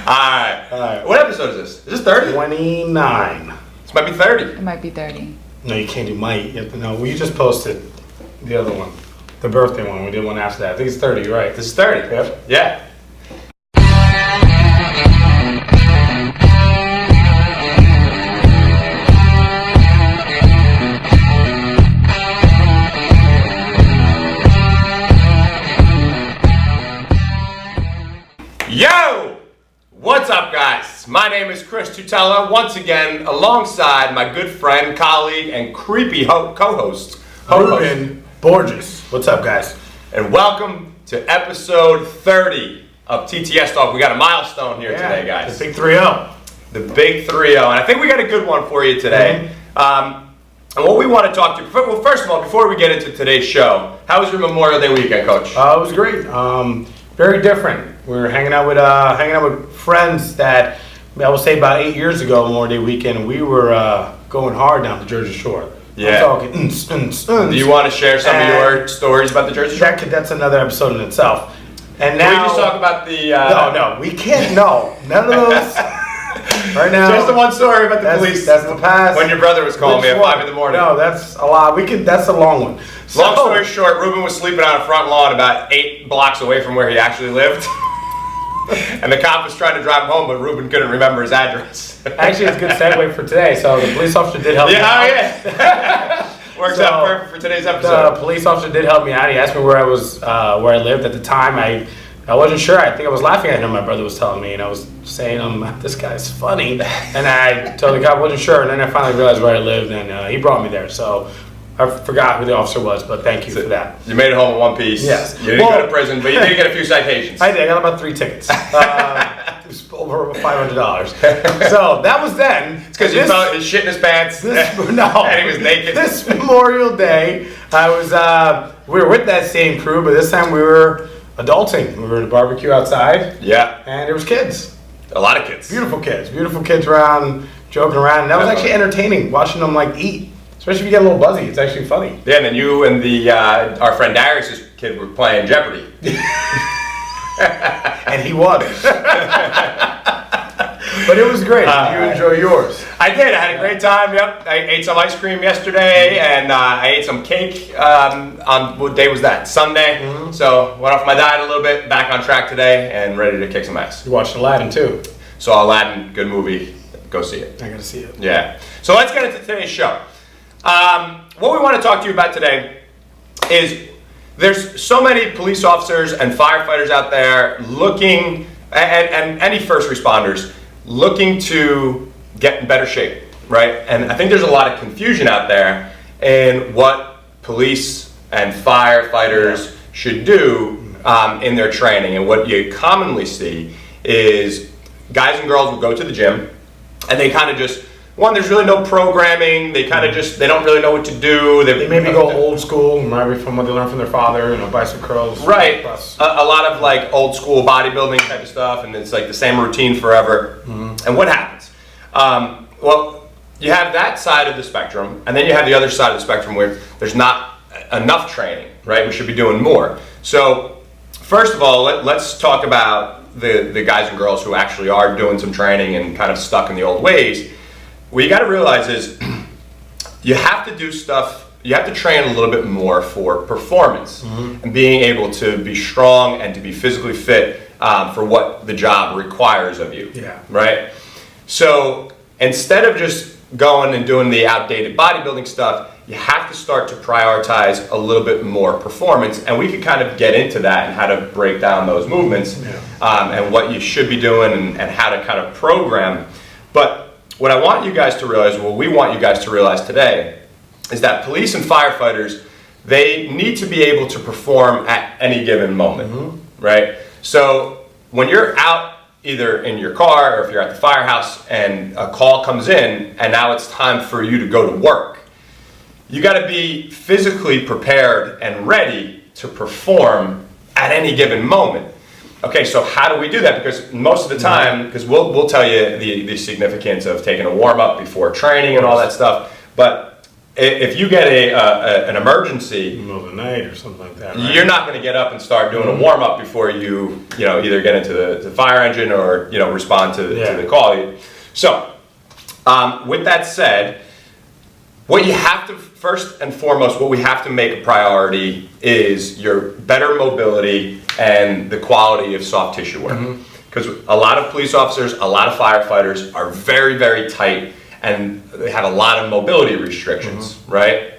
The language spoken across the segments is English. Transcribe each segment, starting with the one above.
Alright. What episode is this? Is this 30? 29. This might be 30. It might be 30. No, you can't do might. You have to know. We just posted the other one. The birthday one. We did one after that. I think it's 30, you're right. This is 30. Yep. Yeah. Yo! What's up, guys? My name is Chris Tutela, once again alongside my good friend, colleague, and creepy co-host, Ruben Borges. What's up, guys? And welcome to episode 30 of TTS Talk. We got a milestone here today, guys. The big 3-0. The big 3-0, and I think we got a good one for you today. And what we want to talk to you, well, first of all, before we get into today's show, how was your Memorial Day weekend, Coach? It was great. Very different. We were hanging out with friends that I would say about 8 years ago, Memorial Day weekend. We were going hard down the Jersey Shore. Yeah. I'm talking. Do you want to share some of your stories about the Jersey Shore? That's another episode in itself. And Can now we just talk about the? No, we can't. No, none of those. Right now, just the one story about the police. That's the past. When your brother was calling me at 5 in the morning. No, that's a lot. That's a long one. Long story short, Ruben was sleeping on a front lawn about 8 blocks away from where he actually lived. And the cop was trying to drive him home, but Ruben couldn't remember his address. Actually, it's a good segue for today. So the police officer did help me out. Yeah. Works out perfect for today's episode. The police officer did help me out. He asked me where I lived at the time. I wasn't sure. I think I was laughing at him. My brother was telling me, and I was saying, "This guy's funny." And I told the cop I wasn't sure, and then I finally realized where I lived, and he brought me there. So I forgot who the officer was, but thank you for that. You made it home in one piece. Yes. You didn't go to prison, but you did get a few citations. I did. I got about 3 tickets. It was over $500. So that was then. It's because you felt his shit in his pants. No. And he was naked. This Memorial Day, we were with that same crew, but this time we were adulting. We were at a barbecue outside. Yeah. And there was kids. A lot of kids. Beautiful kids around, joking around. And that was actually entertaining, watching them eat. Especially if you get a little buzzy, it's actually funny. Yeah, and then you and our friend Darius's kid were playing Jeopardy. And he won. But it was great. Did you enjoy yours? I did. I had a great time. Yep. I ate some ice cream yesterday, and I ate some cake on, what day was that? Sunday. Mm-hmm. So went off my diet a little bit, back on track today, and ready to kick some ass. You watched Aladdin too. Saw Aladdin, good movie. Go see it. I gotta see it. Yeah. So let's get into today's show. What we want to talk to you about today is there's so many police officers and firefighters out there looking, and any first responders, looking to get in better shape, right? And I think there's a lot of confusion out there in what police and firefighters should do in their training. And what you commonly see is guys and girls will go to the gym and they kind of just, there's really no programming. They kind of just, they don't really know what to do. They maybe go old school, maybe from what they learned from their father, bicep curls. Right. A lot of old school bodybuilding type of stuff, and it's the same routine forever. Mm-hmm. And what happens? Well, you have that side of the spectrum, and then you have the other side of the spectrum where there's not enough training, right? We should be doing more. So, first of all, let's talk about the guys and girls who actually are doing some training and kind of stuck in the old ways. What you got to realize is you have to do stuff, you have to train a little bit more for performance and being able to be strong and to be physically fit for what the job requires of you. Yeah. Right? So instead of just going and doing the outdated bodybuilding stuff, you have to start to prioritize a little bit more performance, and we could kind of get into that and how to break down those movements and what you should be doing and how to kind of program. But what I want you guys to realize, what we want you guys to realize today, is that police and firefighters, they need to be able to perform at any given moment, right? So when you're out either in your car or if you're at the firehouse and a call comes in and now it's time for you to go to work, you got to be physically prepared and ready to perform at any given moment. Okay, so how do we do that? Because most of the time, because we'll tell you the significance of taking a warm-up before training and all that stuff, but if you get an emergency, in the middle of the night or something like that, right? You're not going to get up and start doing a warm up before you either get into the fire engine or respond to the call. So, with that said, what you have to first and foremost, what we have to make a priority is your better mobility and the quality of soft tissue work. Because a lot of police officers, a lot of firefighters are very, very tight, and they have a lot of mobility restrictions, right?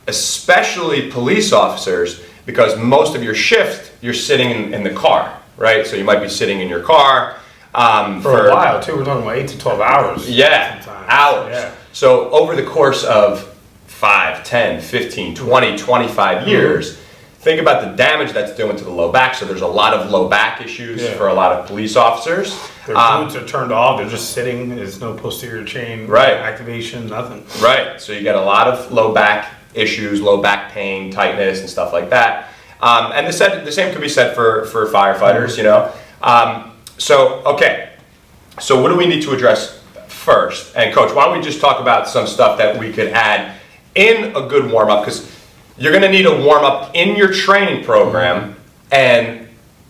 Especially police officers, because most of your shift, you're sitting in the car, right? So you might be sitting in your car. For a while, too. We're talking about 8 to 12 hours. Yeah, sometimes. hours. Yeah. So over the course of 5, 10, 15, 20, 25 years, think about the damage that's doing to the low back. So there's a lot of low back issues for a lot of police officers. Their glutes are turned off. They're just sitting. There's no posterior chain activation, nothing. Right. So you get a lot of low back issues, low back pain, tightness, and stuff like that. And the same could be said for firefighters, So what do we need to address first? And Coach, why don't we just talk about some stuff that we could add in a good warm-up, because you're going to need a warm-up in your training program and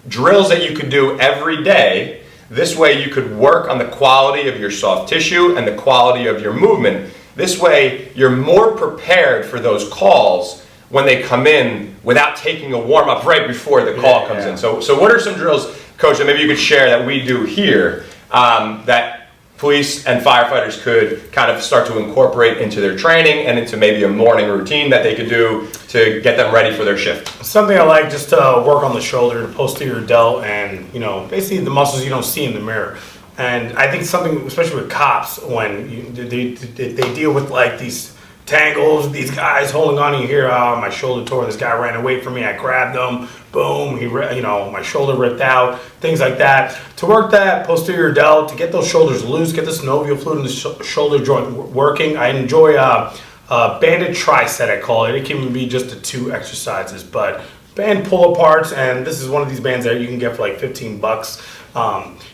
drills that you could do every day. This way you could work on the quality of your soft tissue and the quality of your movement. This way you're more prepared for those calls when they come in without taking a warm-up right before the call comes in. So what are some drills, Coach, that maybe you could share that we do here that police and firefighters could kind of start to incorporate into their training and into maybe a morning routine that they could do to get them ready for their shift? Something I like, just to work on the shoulder, the posterior delt, and basically the muscles you don't see in the mirror. And I think something, especially with cops, when they deal with like these tangles, these guys holding on to you here. Oh, my shoulder tore. This guy ran away from me. I grabbed him. Boom. My shoulder ripped out. Things like that. To work that posterior delt, to get those shoulders loose, get the synovial fluid in the shoulder joint working. I enjoy banded tricep, I call it. It can be just the 2 exercises, but band pull aparts, and this is one of these bands that you can get for like $15.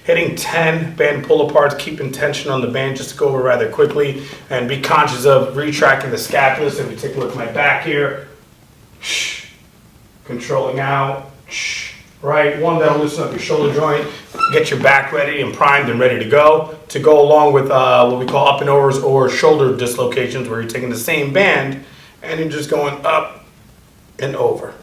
Hitting 10 band pull aparts, keeping tension on the band just to go over rather quickly, and be conscious of retracting the scapula. So if you take a look at my back here, controlling out, right? One that'll loosen up your shoulder joint, get your back ready and primed and ready to go along with what we call up and overs or shoulder dislocations, where you're taking the same band and you're just going up and over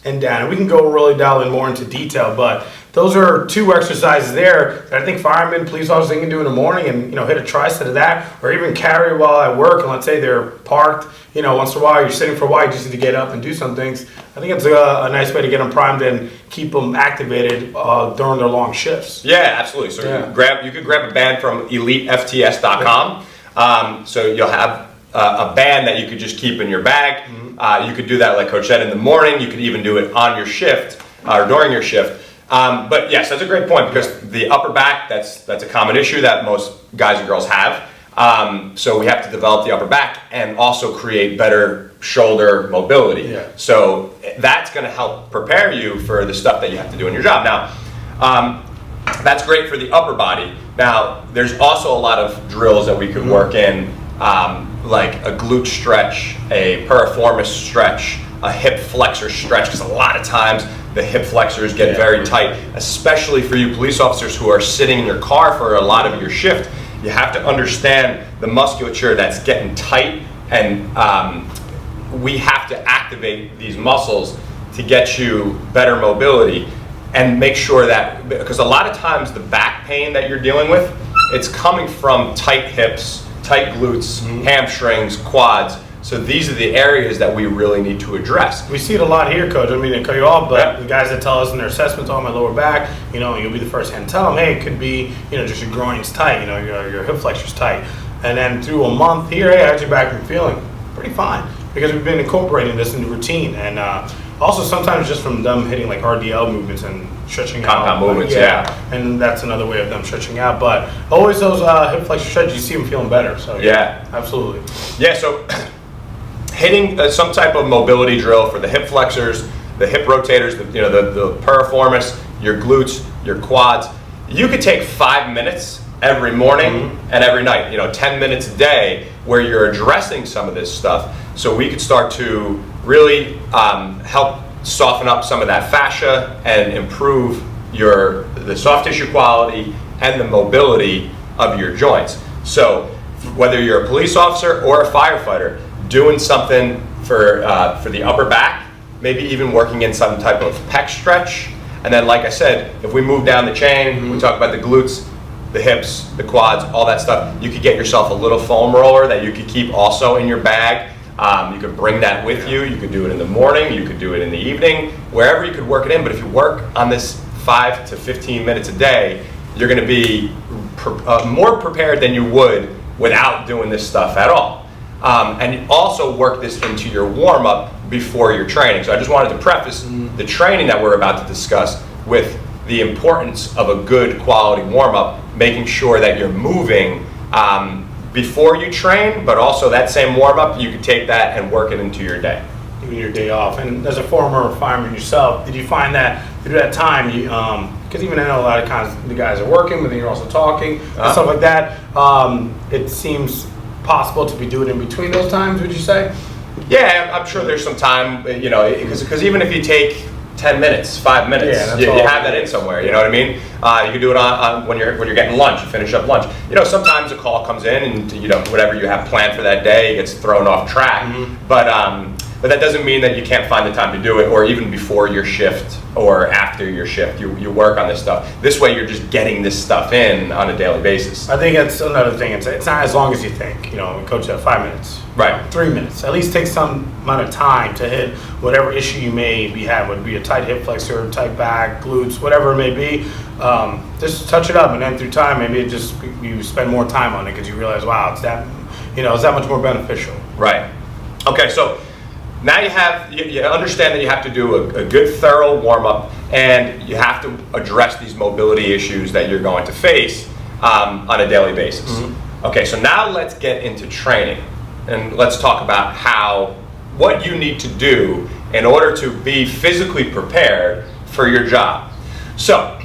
and down. And we can go really dial in more into detail, but those are 2 exercises there that I think firemen, police officers can do in the morning, and hit a tricep of that, or even carry while at work. And let's say they're parked, once in a while you're sitting for a while, you just need to get up and do some things. I think it's a nice way to get them primed and keep them activated during their long shifts. Yeah, absolutely. So you could grab a band from EliteFTS.com. So you'll have a band that you could just keep in your bag. You could do that, like Coach said, in the morning. You could even do it on your shift or during your shift. But yes, that's a great point, because the upper back, that's a common issue that most guys and girls have. So we have to develop the upper back and also create better shoulder mobility. Yeah. So that's going to help prepare you for the stuff that you have to do in your job. Now, that's great for the upper body. Now, there's also a lot of drills that we could work in, like a glute stretch, a piriformis stretch, a hip flexor stretch, because a lot of times the hip flexors get very tight, especially for you police officers who are sitting in your car for a lot of your shift. You have to understand the musculature that's getting tight, and we have to activate these muscles to get you better mobility, and make sure that, because a lot of times the back pain that you're dealing with, it's coming from tight hips, tight glutes, hamstrings, quads. So these are the areas that we really need to address. We see it a lot here, Coach. I mean, to cut you off, but the guys that tell us in their assessments, my lower back, you'll be the first hand to tell them, hey, it could be, just your groin's tight, your hip flexor's tight. And then through a month here, hey, how's your back been feeling? Pretty fine, because we've been incorporating this into routine. And also sometimes just from them hitting like RDL movements and stretching out. Compound movements, yeah. And that's another way of them stretching out. But always those hip flexor stretches, you see them feeling better. So yeah, absolutely. Yeah, so hitting some type of mobility drill for the hip flexors, the hip rotators, the piriformis, your glutes, your quads. You could take 5 minutes every morning and every night, 10 minutes a day, where you're addressing some of this stuff. So we could start to really help soften up some of that fascia and improve the soft tissue quality and the mobility of your joints. So whether you're a police officer or a firefighter, doing something for the upper back, maybe even working in some type of pec stretch. And then, like I said, if we move down the chain, we talk about the glutes, the hips, the quads, all that stuff. You could get yourself a little foam roller that you could keep also in your bag. You could bring that with you. You could do it in the morning. You could do it in the evening. Wherever you could work it in. But if you work on this 5 to 15 minutes a day, you're going to be more prepared than you would without doing this stuff at all. And also work this into your warm-up before your training. So I just wanted to preface the training that we're about to discuss with the importance of a good quality warm-up, making sure that you're moving before you train, but also that same warm-up, you can take that and work it into your day. Even your day off. And as a former fireman yourself, did you find that through that time, because even I know a lot of times the guys are working, but then you're also talking and stuff like that, it seems possible to be doing it in between those times, would you say? Yeah, I'm sure there's some time, because even if you take 10 minutes, 5 minutes, you have that in somewhere, you know what I mean? You can do it on when you're getting lunch, you finish up lunch. Sometimes a call comes in and, whatever you have planned for that day gets thrown off track. But that doesn't mean that you can't find the time to do it, or even before your shift or after your shift. You work on this stuff. This way you're just getting this stuff in on a daily basis. I think that's another thing. It's not as long as you think. Coach said 5 minutes. Right. 3 minutes. At least take some amount of time to hit whatever issue you may be having. Would it be a tight hip flexor, tight back, glutes, whatever it may be. Just touch it up, and then through time, maybe you spend more time on it because you realize, wow, it's that much more beneficial. Right. Okay, so now you understand that you have to do a good thorough warm-up, and you have to address these mobility issues that you're going to face on a daily basis. Okay, so now let's get into training, and let's talk about what you need to do in order to be physically prepared for your job. So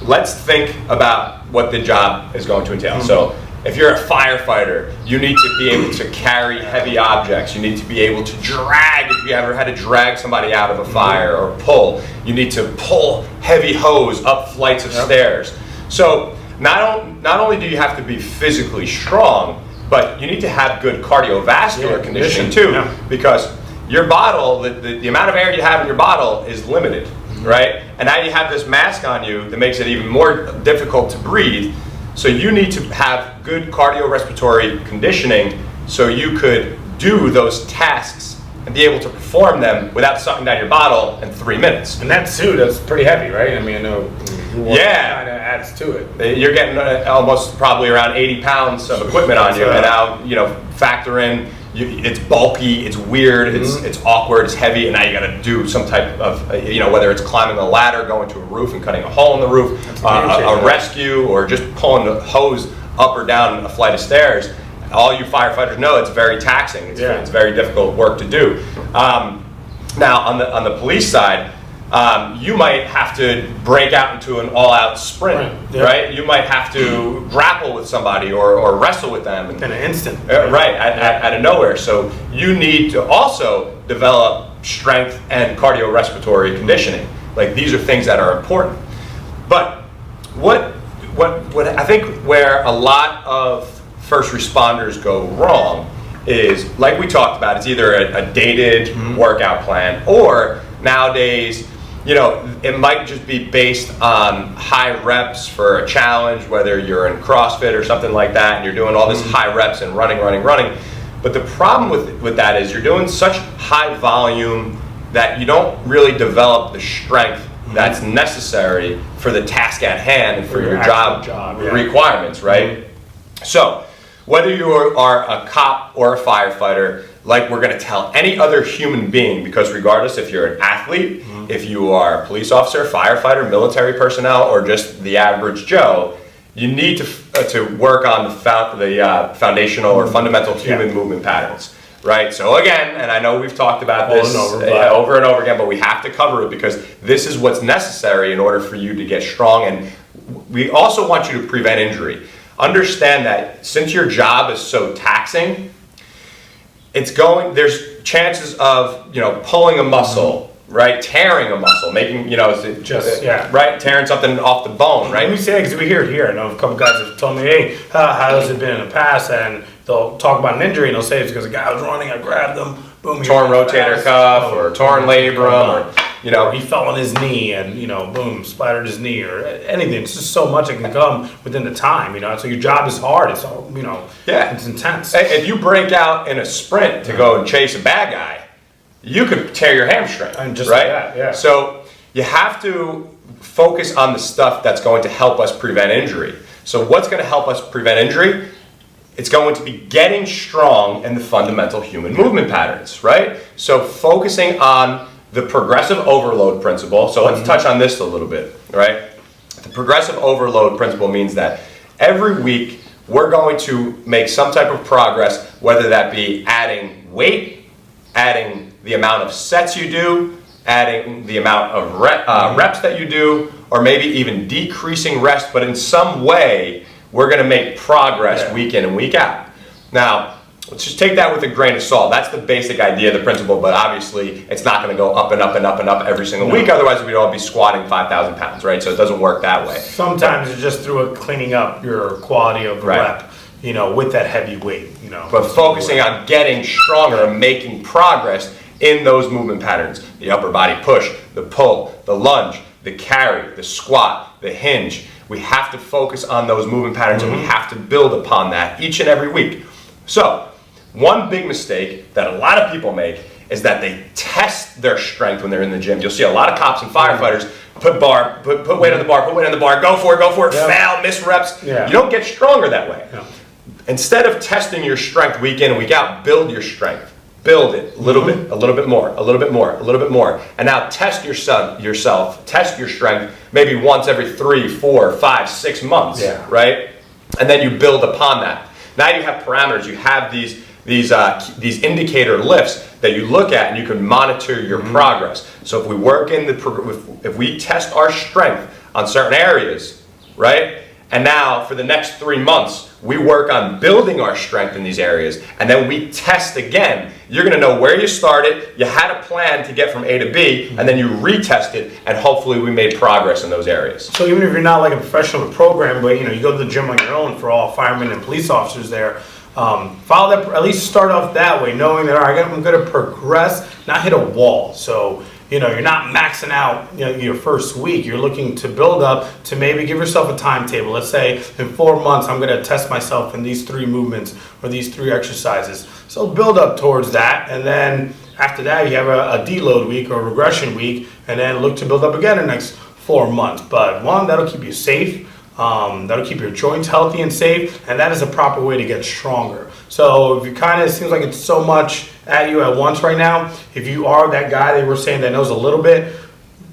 let's think about what the job is going to entail. So if you're a firefighter, you need to be able to carry heavy objects. You need to be able to drag, if you ever had to drag somebody out of a fire, or pull. You need to pull heavy hose up flights of stairs. So not only do you have to be physically strong, but you need to have good cardiovascular conditioning too, because your bottle, the amount of air you have in your bottle is limited, right? And now you have this mask on you that makes it even more difficult to breathe. So you need to have good cardiorespiratory conditioning so you could do those tasks and be able to perform them without sucking down your bottle in 3 minutes. And that suit, that's pretty heavy, right? I mean, I know kind of adds to it. You're getting almost probably around 80 pounds of equipment on you, and now factor in it's bulky, it's weird, it's awkward, it's heavy, and now you got to do some type of whether it's climbing a ladder, going to a roof and cutting a hole in the roof, a rescue, or just pulling the hose up or down a flight of stairs. All you firefighters know it's very taxing. It's very difficult work to do. Now on the police side, you might have to break out into an all-out sprint, right? You might have to grapple with somebody or wrestle with them in an instant, out of nowhere. So you need to also develop strength and cardiorespiratory conditioning. Like, these are things that are important. But what I think where a lot of first responders go wrong is, like we talked about, it's either a dated workout plan, or nowadays, it might just be based on high reps for a challenge, whether you're in CrossFit or something like that, and you're doing all this high reps and running. But the problem with that is you're doing such high volume that you don't really develop the strength that's necessary for the task at hand and for your job requirements, right? So whether you are a cop or a firefighter, like we're going to tell any other human being, because regardless if you're an athlete, if you are a police officer, firefighter, military personnel, or just the average Joe, you need to work on the foundational or fundamental human movement patterns, right? So again, and I know we've talked about this over and over again, but we have to cover it because this is what's necessary in order for you to get strong. And we also want you to prevent injury. Understand that since your job is so taxing, there's chances of, pulling a muscle, right? Tearing a muscle, making, right? Tearing something off the bone, right? Let me say, because we hear it here. I know a couple guys have told me, hey, how has it been in the past? And they'll talk about an injury and they'll say it's because a guy was running, I grabbed him, boom. Torn rotator cuff or torn labrum or he fell on his knee and, boom, splattered his knee or anything. It's just so much that can come within the time, So your job is hard. It's all, it's intense. If you break out in a sprint to go and chase a bad guy, you could tear your hamstring, and just right? Like that, yeah. So you have to focus on the stuff that's going to help us prevent injury. So what's going to help us prevent injury? It's going to be getting strong in the fundamental human movement patterns, right? So focusing on the progressive overload principle. So let's touch on this a little bit, right? The progressive overload principle means that every week we're going to make some type of progress, whether that be adding weight, adding the amount of sets you do, adding the amount of reps that you do, or maybe even decreasing rest, but in some way, we're gonna make progress week in and week out. Now, let's just take that with a grain of salt. That's the basic idea, the principle, but obviously it's not gonna go up and up and up and up every single week, otherwise we'd all be squatting 5,000 pounds, right? So it doesn't work that way. Sometimes it's just through cleaning up your quality of the rep, with that heavy weight, But focusing on getting stronger and making progress in those movement patterns. The upper body push, the pull, the lunge, the carry, the squat, the hinge. We have to focus on those movement patterns and we have to build upon that each and every week. So, one big mistake that a lot of people make is that they test their strength when they're in the gym. You'll see a lot of cops and firefighters put weight on the bar, go for it, fail, miss reps. You don't get stronger that way. Instead of testing your strength week in and week out, build your strength. Build it a little bit, a little bit more, a little bit more, a little bit more. And now test yourself, test your strength maybe once every 3, 4, 5, 6 months, right? And then you build upon that. Now you have parameters, you have these indicator lifts that you look at and you can monitor your progress. So if we work if we test our strength on certain areas, right? And now for the next 3 months, we work on building our strength in these areas, and then we test again. You're gonna know where you started, you had a plan to get from A to B, and then you retest it, and hopefully we made progress in those areas. So even if you're not like a professional program, but you go to the gym on your own, for all firemen and police officers there, follow that, at least start off that way, knowing that, all right, I'm gonna progress, not hit a wall. So, you're not maxing out your first week. You're looking to build up to maybe give yourself a timetable. Let's say in 4 months, I'm going to test myself in these 3 movements or these 3 exercises. So build up towards that. And then after that, you have a deload week or a regression week, and then look to build up again in the next 4 months. But one, that'll keep you safe. That'll keep your joints healthy and safe. And that is a proper way to get stronger. So if you it seems like it's so much at you at once right now, if you are that guy they were saying that knows a little bit,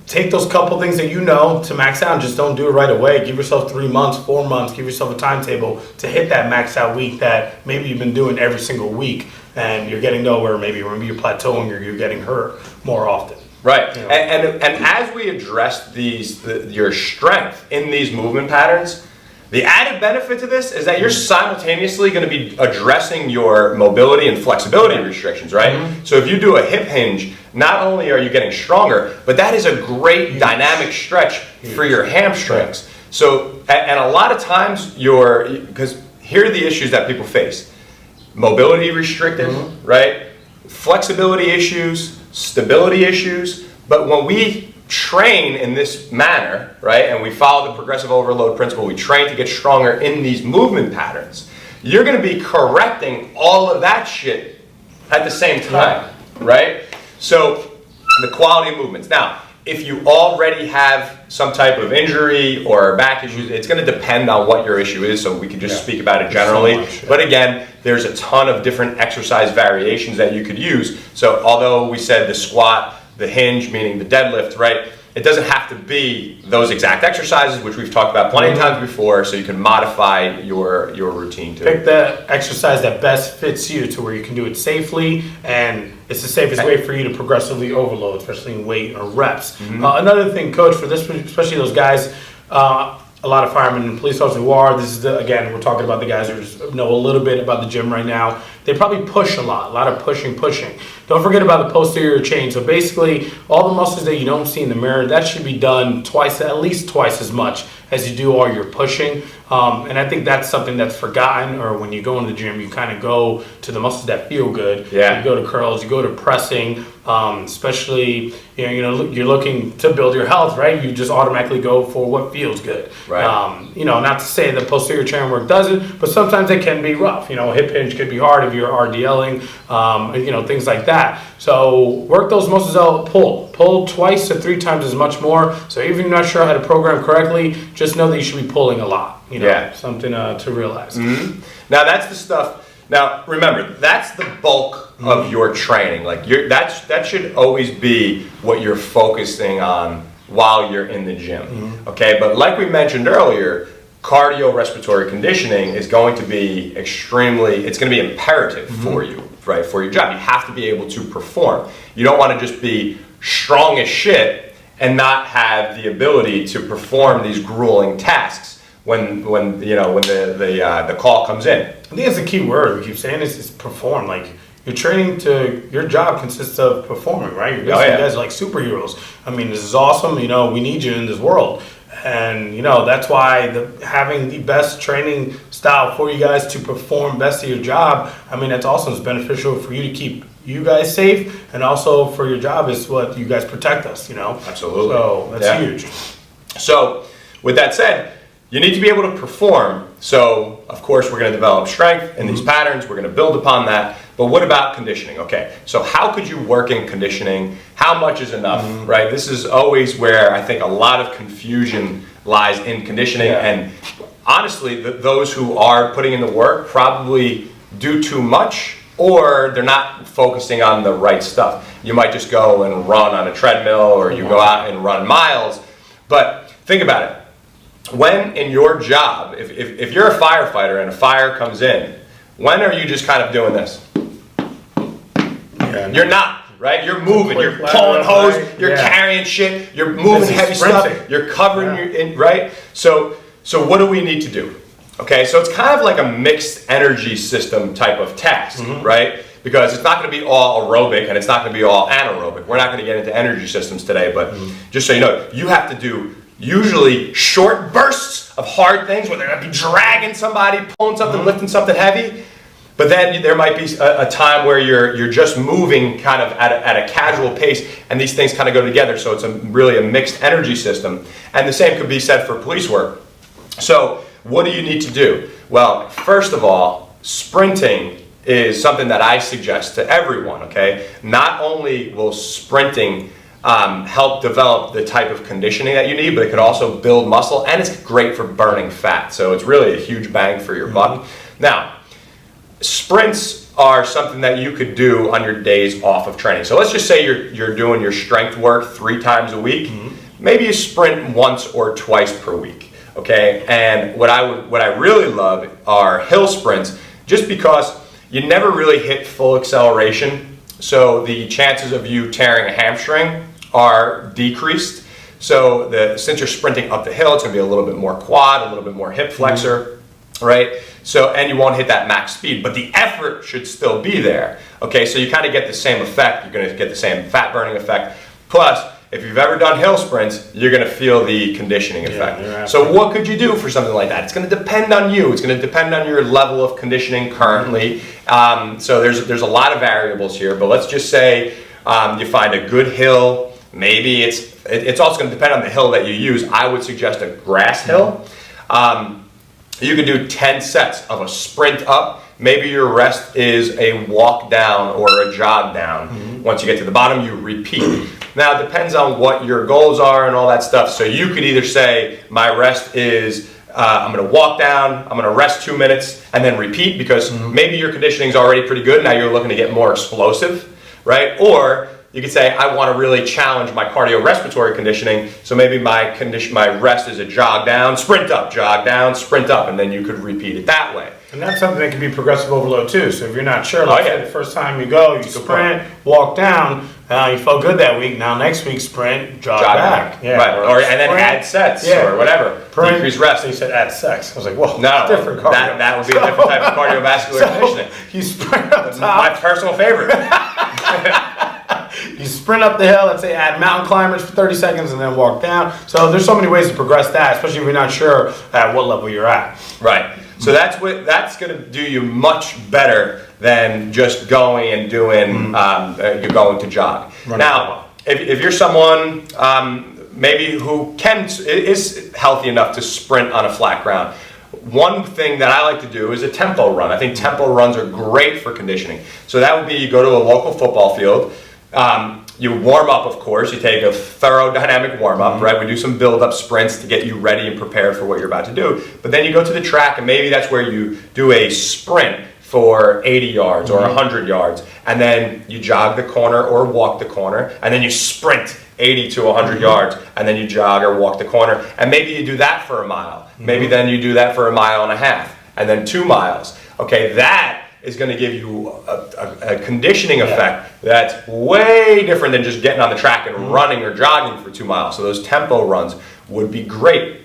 take those couple things that to max out and just don't do it right away. Give yourself 3 months, 4 months, give yourself a timetable to hit that max out week that maybe you've been doing every single week and you're getting nowhere, maybe you're plateauing or you're getting hurt more often. Right, and as we address your strength in these movement patterns, the added benefit to this is that you're simultaneously going to be addressing your mobility and flexibility restrictions, right? So if you do a hip hinge, not only are you getting stronger, but that is a great dynamic stretch for your hamstrings. So, and a lot of times because here are the issues that people face. Mobility restricted, right? Flexibility issues, stability issues, but when we train in this manner, right, and we follow the progressive overload principle, we train to get stronger in these movement patterns, you're going to be correcting all of that shit at the same time, right? So the quality of movements. Now, if you already have some type of injury or back issues, it's going to depend on what your issue is, so we can just speak about it generally. But again, there's a ton of different exercise variations that you could use. So although we said the squat, the hinge, meaning the deadlift, right? It doesn't have to be those exact exercises, which we've talked about plenty of times before, so you can modify your routine too. Pick the exercise that best fits you to where you can do it safely, and it's the safest way for you to progressively overload, especially in weight or reps. Another thing, Coach, for this, especially those guys, a lot of firemen and police officers who are, this is again, we're talking about the guys who just know a little bit about the gym right now. They probably push a lot of pushing. Don't forget about the posterior chain. So basically, all the muscles that you don't see in the mirror, that should be done at least twice as much as you do all your pushing. And I think that's something that's forgotten, or when you go in the gym, you kind of go to the muscles that feel good. Yeah. So you go to curls, you go to pressing, especially, you're looking to build your health, right? You just automatically go for what feels good. Right. Not to say the posterior chain work doesn't, but sometimes it can be rough. Hip hinge could be hard if you're RDLing, things like that. So work those muscles out, pull twice to 3 times as much more. So even if you're not sure how to program correctly, just know that you should be pulling a lot. Something to realize. Mm-hmm. Now that's the stuff. Now remember, that's the bulk of your training. Like that should always be what you're focusing on while you're in the gym. Mm-hmm. Okay, but like we mentioned earlier, cardiorespiratory conditioning is going to be it's going to be imperative for you, right? For your job, you have to be able to perform. You don't want to just be strong as shit and not have the ability to perform these grueling tasks when the call comes in. I think that's the key word. We keep saying this is perform. Like, your training your job consists of performing, right? You guys are like superheroes. I mean, this is awesome. We need you in this world. And, that's why having the best training style for you guys to perform best of your job, I mean, that's awesome. It's beneficial for you to keep you guys safe, and also for your job is what you guys protect us, Absolutely. So that's huge. So with that said, you need to be able to perform. So of course we're going to develop strength in these patterns. We're going to build upon that. But what about conditioning? Okay, so how could you work in conditioning? How much is enough, right? This is always where I think a lot of confusion lies in conditioning. Yeah. And honestly, those who are putting in the work probably do too much, or they're not focusing on the right stuff. You might just go and run on a treadmill, or you go out and run miles. But think about it. When in your job, if you're a firefighter and a fire comes in, when are you just kind of doing this? Yeah, you're not, right? You're moving, you're pulling hose, you're carrying shit, you're moving heavy stuff, you're covering right? So what do we need to do? Okay, so it's kind of like a mixed energy system type of task, right? Because it's not going to be all aerobic and it's not going to be all anaerobic. We're not going to get into energy systems today, but just so you know, you have to do usually short bursts of hard things where they're going to be dragging somebody, pulling something, lifting something heavy. But then there might be a time where you're just moving kind of at a casual pace, and these things kind of go together. So it's really a mixed energy system. And the same could be said for police work. So what do you need to do? Well, first of all, sprinting is something that I suggest to everyone, okay? Not only will sprinting help develop the type of conditioning that you need, but it can also build muscle, and it's great for burning fat. So it's really a huge bang for your buck. Now, sprints are something that you could do on your days off of training. So let's just say you're doing your strength work 3 times a week. Maybe you sprint once or twice per week, okay? And what I really love are hill sprints, just because you never really hit full acceleration. So the chances of you tearing a hamstring are decreased. So since you're sprinting up the hill, it's going to be a little bit more quad, a little bit more hip flexor, right? So, and you won't hit that max speed, but the effort should still be there. Okay, so you kind of get the same effect. You're going to get the same fat burning effect. Plus, if you've ever done hill sprints, you're going to feel the conditioning effect. So what could you do for something like that? It's going to depend on you. It's going to depend on your level of conditioning currently. So there's a lot of variables here, but let's just say you find a good hill. Maybe it's also going to depend on the hill that you use. I would suggest a grass hill. You could do 10 sets of a sprint up. Maybe your rest is a walk down or a jog down. Once you get to the bottom, you repeat. Now, it depends on what your goals are and all that stuff. So you could either say, my rest is, I'm going to walk down, I'm going to rest 2 minutes, and then repeat, because maybe your conditioning is already pretty good. Now you're looking to get more explosive, right? Or you could say, I want to really challenge my cardiorespiratory conditioning, so maybe my rest is a jog down, sprint up, and then you could repeat it that way. And that's something that can be progressive overload too. So if you're not sure, like yeah. the first time you go, you sprint, walk down, you felt good that week. Now next week, sprint, jog back. Yeah. Right. Or and then add sets or whatever. Decrease rest. So you said add sex. I was like, whoa, no, different cardio. That would be a different type of cardiovascular conditioning. You sprint up top. My personal favorite. You sprint up the hill, let's say add mountain climbers for 30 seconds and then walk down. So there's so many ways to progress that, especially if you're not sure at what level you're at. Right. So that's going to do you much better than just going and doing, you're going to jog. Now, if you're someone maybe who is healthy enough to sprint on a flat ground, one thing that I like to do is a tempo run. I think tempo runs are great for conditioning. So that would be you go to a local football field. You warm up, of course. You take a thorough dynamic warm up, right? We do some build up sprints to get you ready and prepared for what you're about to do. But then you go to the track, and maybe that's where you do a sprint for 80 yards or 100 yards, and then you jog the corner or walk the corner, and then you sprint 80 to 100 yards, and then you jog or walk the corner, and maybe you do that for a mile. Maybe then you do that for a mile and a half, and then 2 miles. Okay, that is going to give you a conditioning effect that's way different than just getting on the track and running or jogging for 2 miles. So those tempo runs would be great.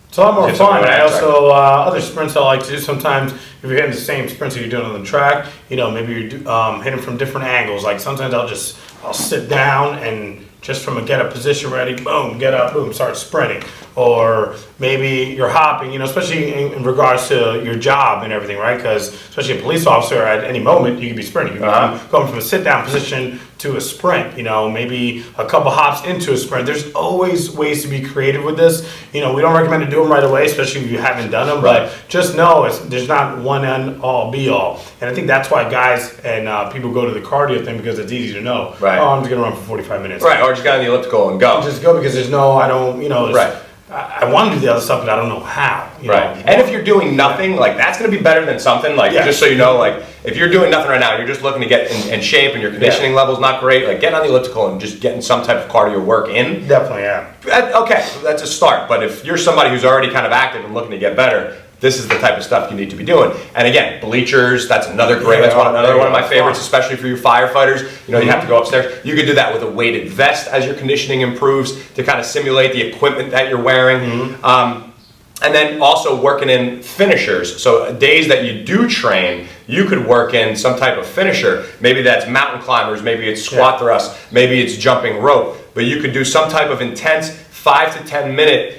It's a lot more fun. I also, other sprints I like to do sometimes, if you're hitting the same sprints that you're doing on the track, maybe you're hitting from different angles. Like sometimes I'll sit down and just from a get up position ready, boom, get up, boom, start sprinting. Or maybe you're hopping, especially in regards to your job and everything, right? Because especially a police officer, at any moment, you could be sprinting. You can be going from a sit-down position to a sprint, maybe a couple hops into a sprint. There's always ways to be creative with this. We don't recommend to do them right away, especially if you haven't done them. Right. But just know there's not one end all be all. And I think that's why guys and people go to the cardio thing, because it's easy to know. Right. Oh, I'm just going to run for 45 minutes. Right, or just get on the elliptical and go. Just go because there's no, I don't, right. I want to do the other stuff, but I don't know how. Right. And if you're doing nothing, that's going to be better than something. Just so you know, if you're doing nothing right now, you're just looking to get in shape and your conditioning level's not great, getting on the elliptical and just getting some type of cardio work in. Definitely, yeah. Okay, that's a start. But if you're somebody who's already kind of active and looking to get better, this is the type of stuff you need to be doing. And again, bleachers, that's another great, another one of my favorites, especially for you firefighters. You have to go upstairs. You could do that with a weighted vest as your conditioning improves to kind of simulate the equipment that you're wearing. And then also working in finishers. So days that you do train, you could work in some type of finisher. Maybe that's mountain climbers, maybe it's squat thrust, maybe it's jumping rope. But you could do some type of intense 5 to 10 minute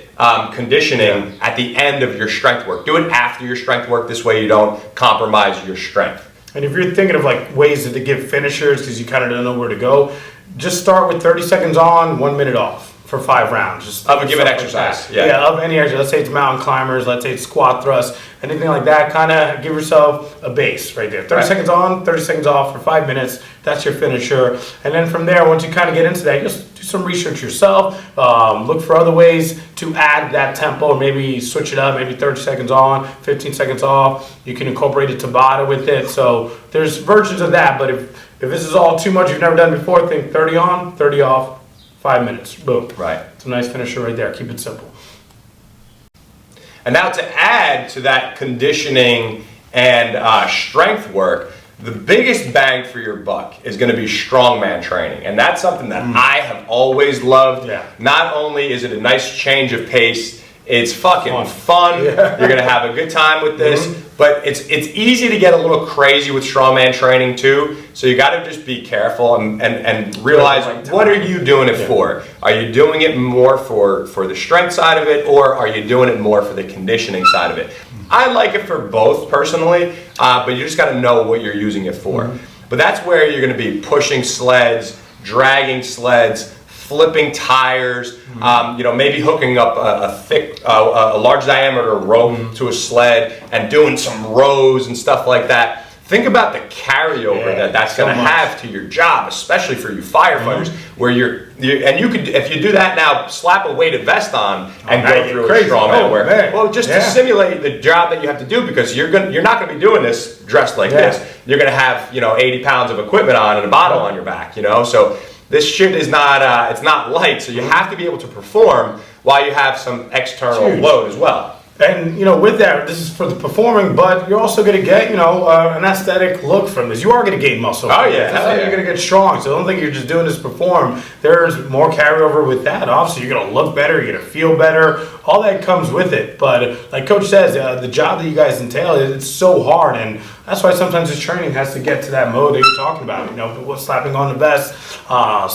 conditioning at the end of your strength work. Do it after your strength work. This way you don't compromise your strength. And if you're thinking of ways to give finishers because you kind of don't know where to go, just start with 30 seconds on, 1 minute off for 5 rounds. Just of a given exercise. Of any exercise. Let's say it's mountain climbers, let's say it's squat thrust, anything like that. Kind of give yourself a base right there. 30 seconds on, 30 seconds off for 5 minutes. That's your finisher. And then from there, once you kind of get into that, just do some research yourself. Look for other ways to add that tempo, or maybe switch it up, maybe 30 seconds on, 15 seconds off. You can incorporate a Tabata with it. So there's versions of that, but if this is all too much you've never done before, think 30 on, 30 off, 5 minutes, boom. Right. It's a nice finisher right there. Keep it simple. And now to add to that conditioning and strength work, the biggest bang for your buck is going to be strongman training. And that's something that I have always loved. Yeah. Not only is it a nice change of pace, it's fucking fun. Yeah. You're going to have a good time with this. But it's easy to get a little crazy with strongman training too. So you got to just be careful and realize, what are you doing it for? Are you doing it more for the strength side of it, or are you doing it more for the conditioning side of it? I like it for both personally, but you just got to know what you're using it for. But that's where you're going to be pushing sleds, dragging sleds, flipping tires, maybe hooking up a large diameter rope to a sled and doing some rows and stuff like that. Think about the carryover that's going to have to your job, especially for you firefighters, where you could, if you do that now, slap a weighted vest on and go through a strongman work. Well, just to simulate the job that you have to do, because you're not going to be doing this dressed like this. You're going to have 80 pounds of equipment on and a bottle on your back. So this shit is not it's not light. So you have to be able to perform while you have some external load as well. And with that, this is for the performing, but you're also going to get an aesthetic look from this. You are going to gain muscle. Oh yeah, you're going to get strong. So don't think you're just doing this to perform. There's more carryover with that. Obviously, you're going to look better. You're going to feel better. All that comes with it. But like Coach says, the job that you guys entail, it's so hard, and that's why sometimes this training has to get to that mode that you're talking about. Slapping on the vest,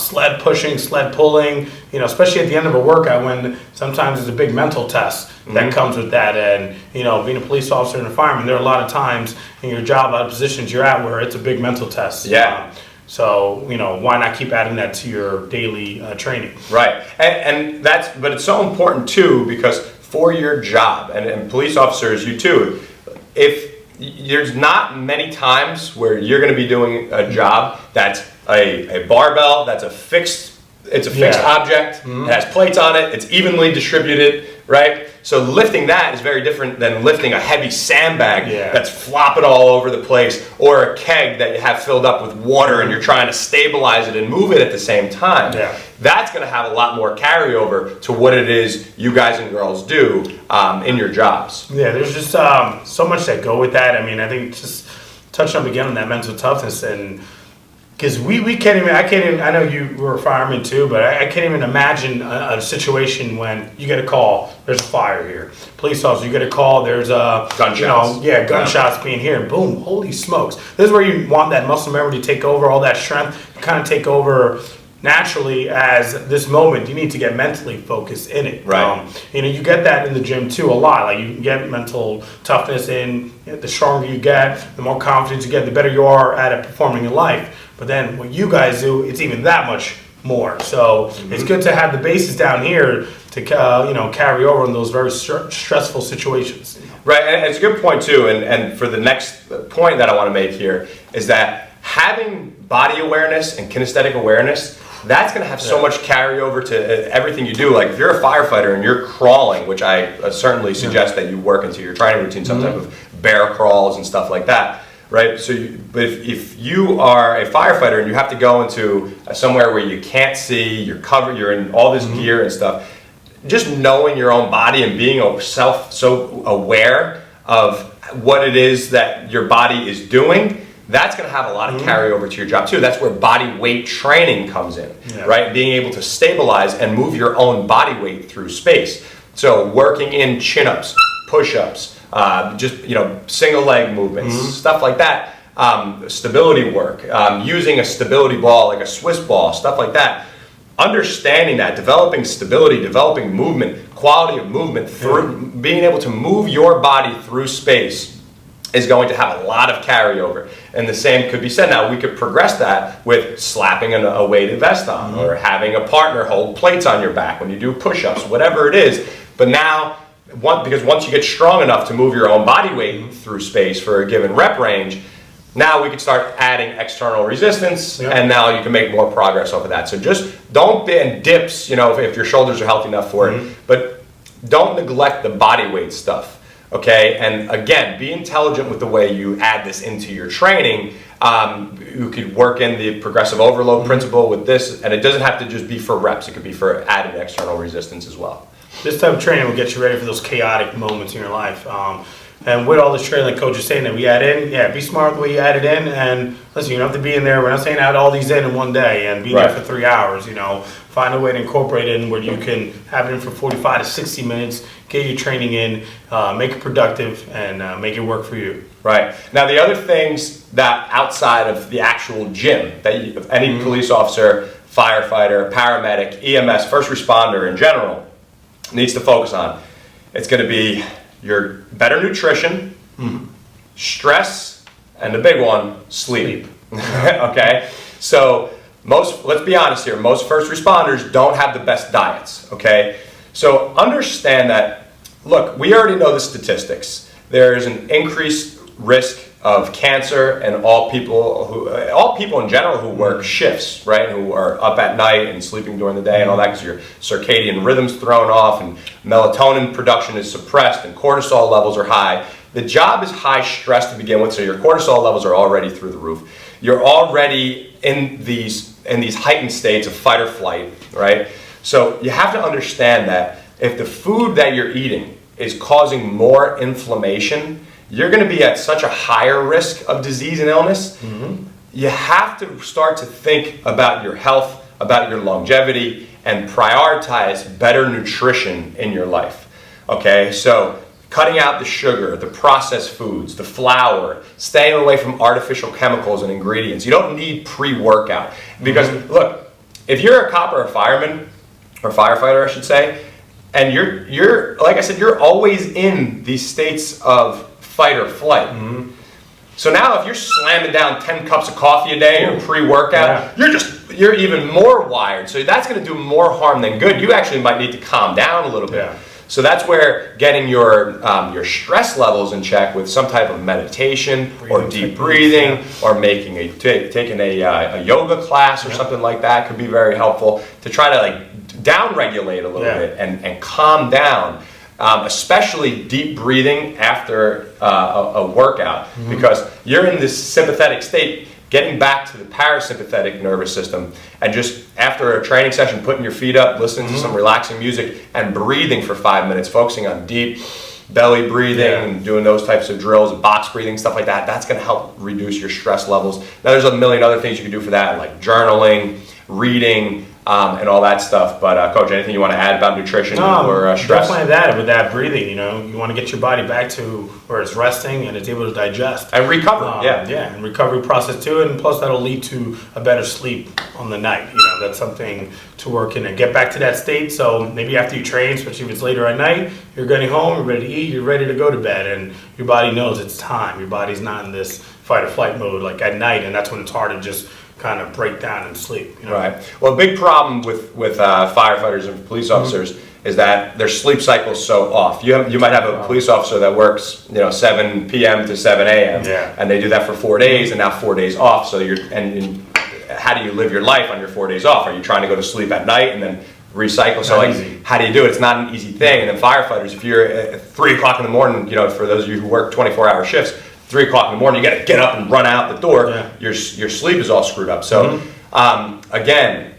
sled pushing, sled pulling. Especially at the end of a workout when sometimes it's a big mental test that comes with that. And being a police officer and a fireman, there are a lot of times in your job, a lot of positions you're at where it's a big mental test. Yeah. So why not keep adding that to your daily training? Right, and but it's so important too, because for your job, and police officers, you too, if there's not many times where you're going to be doing a job that's a barbell, that's a fixed object, it has plates on it, it's evenly distributed, right? So lifting that is very different than lifting a heavy sandbag that's flopping all over the place, or a keg that you have filled up with water and you're trying to stabilize it and move it at the same time. Yeah. That's going to have a lot more carryover to what it is you guys and girls do in your jobs. Yeah, there's just so much that go with that. I mean, I think just touching up again on that mental toughness, and because we can't even, I know you were a fireman too, but I can't even imagine a situation when you get a call, there's a fire here. Police officer, you get a call, there's a gunshots. Gunshots being here, and boom, holy smokes. This is where you want that muscle memory to take over, all that strength, kind of take over naturally. As this moment, you need to get mentally focused in it. Right. You get that in the gym too a lot. Like you get mental toughness in. The stronger you get, the more confidence you get, the better you are at it performing in life. But then what you guys do, it's even that much more. So it's good to have the bases down here to carry over in those very stressful situations. Right, and it's a good point too. And for the next point that I want to make here is that having body awareness and kinesthetic awareness, that's going to have so much carryover to everything you do. Like if you're a firefighter and you're crawling, which I certainly suggest that you work into your training routine, some type of bear crawls and stuff like that. Right, so but if you are a firefighter and you have to go into somewhere where you can't see, you're covered, you're in all this gear and stuff, just knowing your own body and being so aware of what it is that your body is doing, that's going to have a lot of carryover to your job too. That's where body weight training comes in, right? Being able to stabilize and move your own body weight through space. So working in chin-ups, push-ups, single leg movements, stuff like that, stability work, using a stability ball like a Swiss ball, stuff like that. Understanding that, developing stability, developing movement, quality of movement, through being able to move your body through space is going to have a lot of carryover. And the same could be said. Now, we could progress that with slapping a weighted vest on, or having a partner hold plates on your back when you do push-ups, whatever it is. But now, because once you get strong enough to move your own body weight through space for a given rep range, now we can start adding external resistance, and now you can make more progress off of that. So just don't be in dips, if your shoulders are healthy enough for it, but don't neglect the body weight stuff, okay? And again, be intelligent with the way you add this into your training. You could work in the progressive overload principle with this, and it doesn't have to just be for reps. It could be for added external resistance as well. This type of training will get you ready for those chaotic moments in your life. And with all this training, like Coach is saying, that we add in, be smart with the way you add it in. And listen, you don't have to be in there. We're not saying add all these in one day and be there for 3 hours. Find a way to incorporate it in where you can have it in for 45 to 60 minutes, get your training in, make it productive, and make it work for you. Right. Now, the other things that outside of the actual gym that any police officer, firefighter, paramedic, EMS, first responder in general needs to focus on, it's going to be your better nutrition, stress, and the big one, sleep. Okay? So let's be honest here, most first responders don't have the best diets, okay? So understand that, look, we already know the statistics. There's an increased risk of cancer in all people in general who work shifts, right? Who are up at night and sleeping during the day and all that, because your circadian rhythm's thrown off and melatonin production is suppressed and cortisol levels are high. The job is high stress to begin with, so your cortisol levels are already through the roof. You're already in these heightened states of fight or flight, right? So you have to understand that if the food that you're eating is causing more inflammation, you're going to be at such a higher risk of disease and illness. You have to start to think about your health, about your longevity, and prioritize better nutrition in your life. Okay, so cutting out the sugar, the processed foods, the flour, staying away from artificial chemicals and ingredients. You don't need pre-workout. Because look, if you're a cop or a fireman, or firefighter I should say, and you're like I said, you're always in these states of fight or flight. So now if you're slamming down 10 cups of coffee a day or pre-workout, you're even more wired. So that's going to do more harm than good. You actually might need to calm down a little bit. So that's where getting your stress levels in check with some type of meditation or deep breathing or taking a yoga class or something like that could be very helpful to try to like down-regulate a little bit and calm down. Especially deep breathing after a workout, because you're in this sympathetic state, getting back to the parasympathetic nervous system, and just after a training session, putting your feet up, listening to some relaxing music, and breathing for 5 minutes, focusing on deep belly breathing and doing those types of drills, box breathing, stuff like that. That's going to help reduce your stress levels. Now, there's a million other things you can do for that, like journaling, reading, and all that stuff. But Coach, anything you want to add about nutrition or stress? Definitely that with that breathing. You know, you want to get your body back to where it's resting and it's able to digest And recover. And recovery process too. And plus that'll lead to a better sleep on the night. You know, that's something to work in and get back to that state. So maybe after you train, especially if it's later at night, you're getting home, you're ready to eat, you're ready to go to bed, and your body knows it's time. Your body's not in this fight or flight mode like at night, and that's when it's hard to just kind of break down and sleep. You know? Right. Well, a big problem with firefighters and police officers is that their sleep cycle is so off. You might have a police officer that works 7 p.m. to 7 a.m. And they do that for 4 days, and now 4 days off. So and how do you live your life on your 4 days off? Are you trying to go to sleep at night and then recycle? So how do you do it? It's not an easy thing. And then firefighters, if you're at 3 o'clock in the morning, for those of you who work 24-hour shifts, 3 o'clock in the morning, you got to get up and run out the door. Your sleep is all screwed up. So again,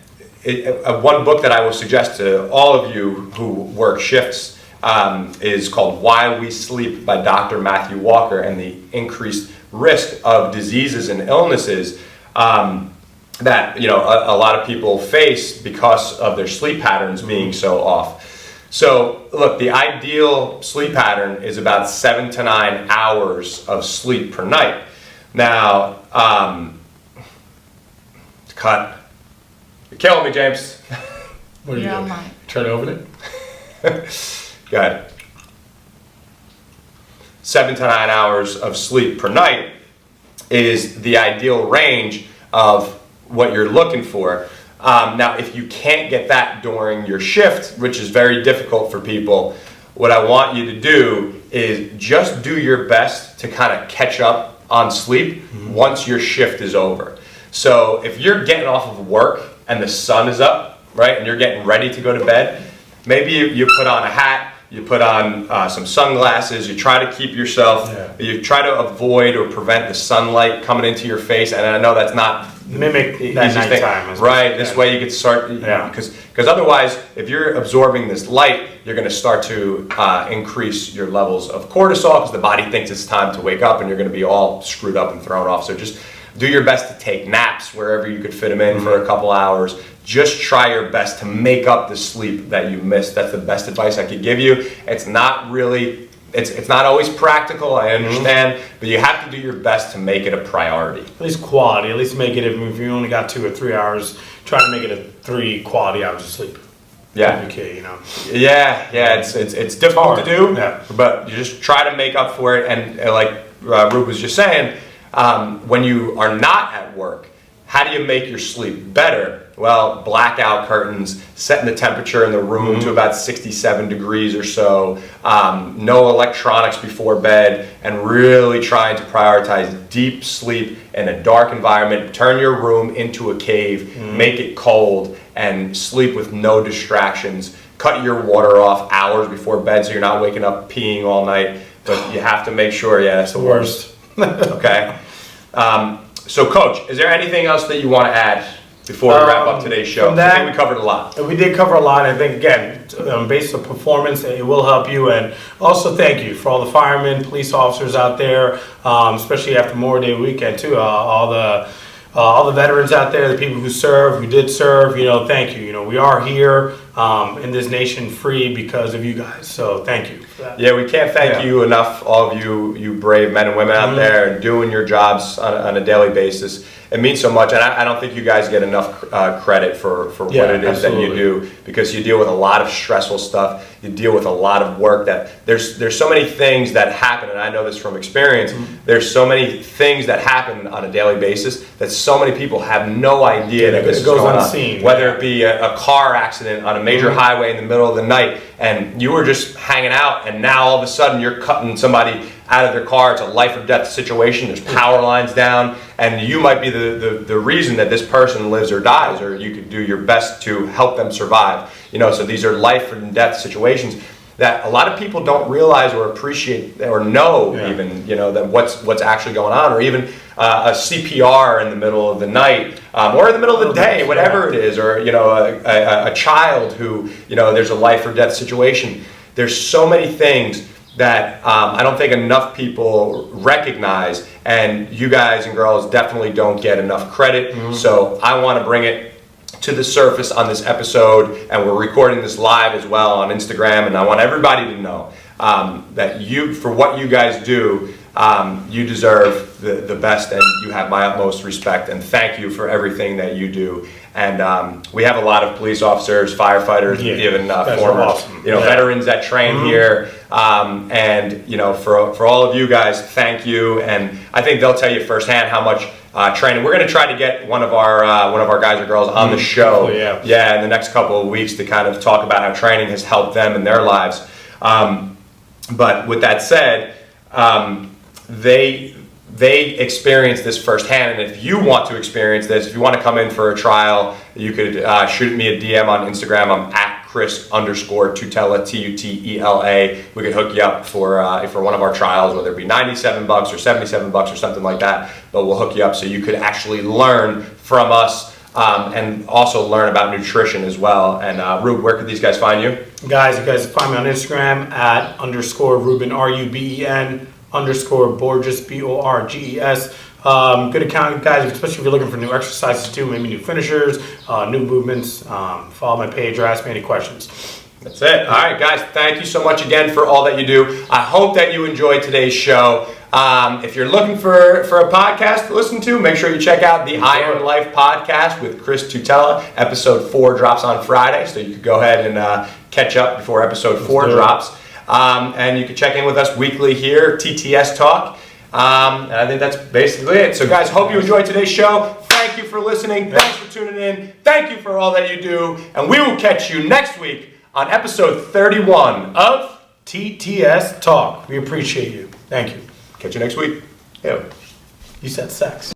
one book that I will suggest to all of you who work shifts is called Why We Sleep by Dr. Matthew Walker, and the increased risk of diseases and illnesses that a lot of people face because of their sleep patterns being so off. So look, the ideal sleep pattern is about 7 to 9 hours of sleep per night. Now, cut. You're killing me, James. What are you doing? Try to open it? Go ahead. 7 to 9 hours of sleep per night is the ideal range of what you're looking for. Now, if you can't get that during your shift, which is very difficult for people, what I want you to do is just do your best to kind of catch up on sleep once your shift is over. So if you're getting off of work and the sun is up, right, and you're getting ready to go to bed, maybe you put on a hat, you put on some sunglasses, you try to keep yourself, you try to avoid or prevent the sunlight coming into your face, and I know that's not mimic that nighttime. Right, this way you could start, because otherwise, if you're absorbing this light, you're going to start to increase your levels of cortisol, because the body thinks it's time to wake up, and you're going to be all screwed up and thrown off. So just do your best to take naps wherever you could fit them in for a couple hours. Just try your best to make up the sleep that you missed. That's the best advice I could give you. It's not really, it's not always practical, I understand, but you have to do your best to make it a priority. At least quality, at least make it, if you only got 2 or 3 hours, try to make it a 3 quality hours of sleep. Okay, it's difficult to do, but you just try to make up for it. And like Ruben was just saying, when you are not at work, how do you make your sleep better? Well, blackout curtains, setting the temperature in the room to about 67 degrees or so, no electronics before bed, and really trying to prioritize deep sleep in a dark environment. Turn your room into a cave, make it cold, and sleep with no distractions. Cut your water off hours before bed so you're not waking up peeing all night, but you have to make sure, that's the worst. Okay? So, Coach, is there anything else that you want to add before we wrap up today's show? I think we covered a lot. We did cover a lot. I think, again, based on performance, it will help you. And also thank you for all the firemen, police officers out there, especially after Memorial Day weekend too. All the veterans out there, the people who did serve, thank you. We are here in this nation free because of you guys. So thank you for that. Yeah, we can't thank you enough, all of you brave men and women out there and doing your jobs on a daily basis. It means so much, and I don't think you guys get enough credit for what it is that you do, because you deal with a lot of stressful stuff. You deal with a lot of work. That there's so many things that happen, and I know this from experience. There's so many things that happen on a daily basis that so many people have no idea that this goes is going unseen. on. Whether it be a car accident on a major highway in the middle of the night, and you were just hanging out, and now all of a sudden you're cutting somebody out of their car. It's a life or death situation. There's power lines down, and you might be the reason that this person lives or dies, or you could do your best to help them survive. So these are life and death situations that a lot of people don't realize or appreciate or know even, that what's actually going on, or even a CPR in the middle of the night, or in the middle of the day, whatever it is, or, a child who, there's a life or death situation. There's so many things that I don't think enough people recognize, and you guys and girls definitely don't get enough credit. So I want to bring it to the surface on this episode, and we're recording this live as well on Instagram, and I want everybody to know that for what you guys do, you deserve the best, and you have my utmost respect, and thank you for everything that you do. And we have a lot of police officers, firefighters, even former veterans that train here. And for all of you guys, thank you. And I think they'll tell you firsthand how much training. We're going to try to get one of our guys or girls on the show. In the next couple of weeks to kind of talk about how training has helped them in their lives. But with that said, they experience this firsthand, and if you want to experience this, if you want to come in for a trial, you could shoot me a DM on Instagram. I'm at Chris_Tutela, Tutela. We could hook you up for one of our trials, whether it be $97 or $77 or something like that, but we'll hook you up so you could actually learn from us, and also learn about nutrition as well. And Rube, where could these guys find you? Guys, you guys find me on Instagram at _Ruben, RUBEN, _Borges, BORGES. Good account, guys, especially if you're looking for new exercises too, maybe new finishers, new movements. Follow my page or ask me any questions. That's it. All right, guys, thank you so much again for all that you do. I hope that you enjoyed today's show. If you're looking for a podcast to listen to, make sure you check out the Iron Life podcast with Chris Tutela. Episode 4 drops on Friday, so you can go ahead and catch up before episode 4 drops. And you can check in with us weekly here, TTS Talk. And I think that's basically it. So guys, hope you enjoyed today's show. Thank you for listening. Thanks for tuning in. Thank you for all that you do. And we will catch you next week on episode 31 of TTS Talk. We appreciate you. Thank you. Catch you next week. You said sex.